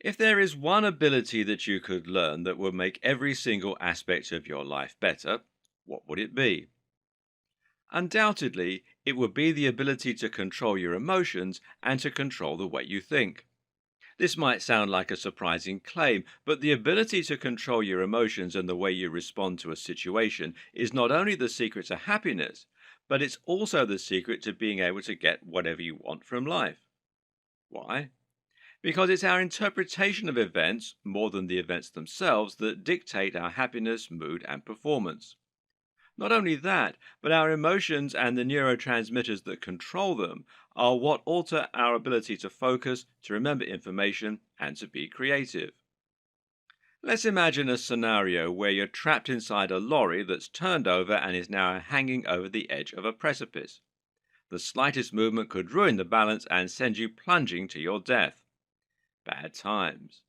If there is one ability that you could learn that would make every single aspect of your life better, what would it be? Undoubtedly, it would be the ability to control your emotions and to control the way you think. This might sound like a surprising claim, but the ability to control your emotions and the way you respond to a situation is not only the secret to happiness, but it's also the secret to being able to get whatever you want from life. Why? Because it's our interpretation of events, more than the events themselves, that dictate our happiness, mood, and performance. Not only that, but our emotions and the neurotransmitters that control them are what alter our ability to focus, to remember information, and to be creative. Let's imagine a scenario where you're trapped inside a lorry that's turned over and is now hanging over the edge of a precipice. The slightest movement could ruin the balance and send you plunging to your death. Bad times.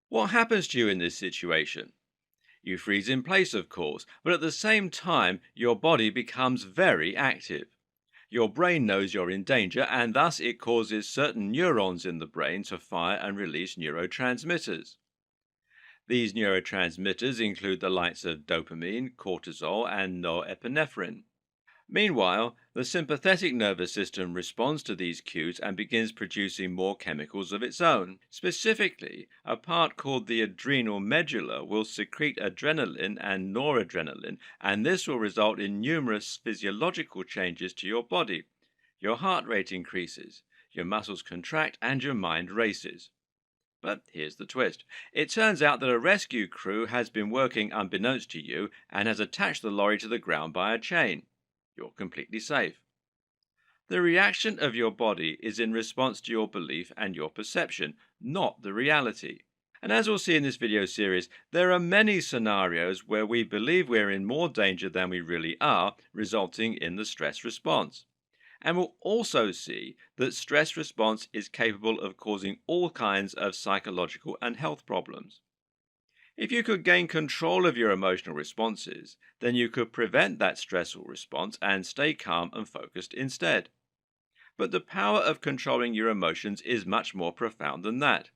What happens to you in this situation? You freeze in place, of course, but at the same time, your body becomes very active. Your brain knows you're in danger, and thus it causes certain neurons in the brain to fire and release neurotransmitters. These neurotransmitters include the likes of dopamine, cortisol, and norepinephrine. Meanwhile, the sympathetic nervous system responds to these cues and begins producing more chemicals of its own. Specifically, a part called the adrenal medulla will secrete adrenaline and noradrenaline, and this will result in numerous physiological changes to your body. Your heart rate increases, your muscles contract, and your mind races. But here's the twist. It turns out that a rescue crew has been working unbeknownst to you and has attached the lorry to the ground by a chain. You're completely safe. The reaction of your body is in response to your belief and your perception, not the reality. And as we'll see in this video series, there are many scenarios where we believe we're in more danger than we really are, resulting in the stress response. And we'll also see that stress response is capable of causing all kinds of psychological and health problems. If you could gain control of your emotional responses, then you could prevent that stressful response and stay calm and focused instead. But the power of controlling your emotions is much more profound than that.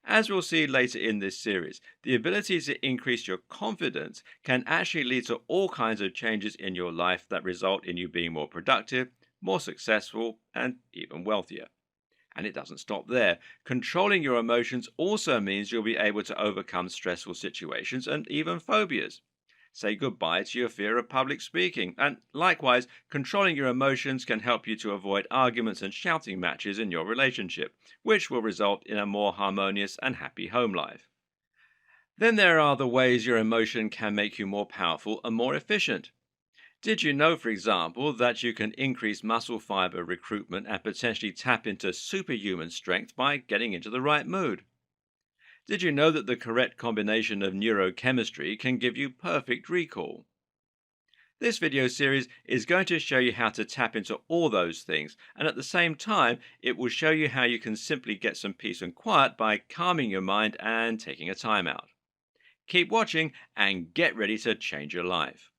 As we'll see later in this series, the ability to increase your confidence can actually lead to all kinds of changes in your life that result in you being more productive, more successful, and even wealthier. And it doesn't stop there. Controlling your emotions also means you'll be able to overcome stressful situations and even phobias. Say goodbye to your fear of public speaking. And likewise, controlling your emotions can help you to avoid arguments and shouting matches in your relationship, which will result in a more harmonious and happy home life. Then there are the ways your emotion can make you more powerful and more efficient. Did you know, for example, that you can increase muscle fiber recruitment and potentially tap into superhuman strength by getting into the right mood? Did you know that the correct combination of neurochemistry can give you perfect recall? This video series is going to show you how to tap into all those things, and at the same time, it will show you how you can simply get some peace and quiet by calming your mind and taking a time out. Keep watching and get ready to change your life.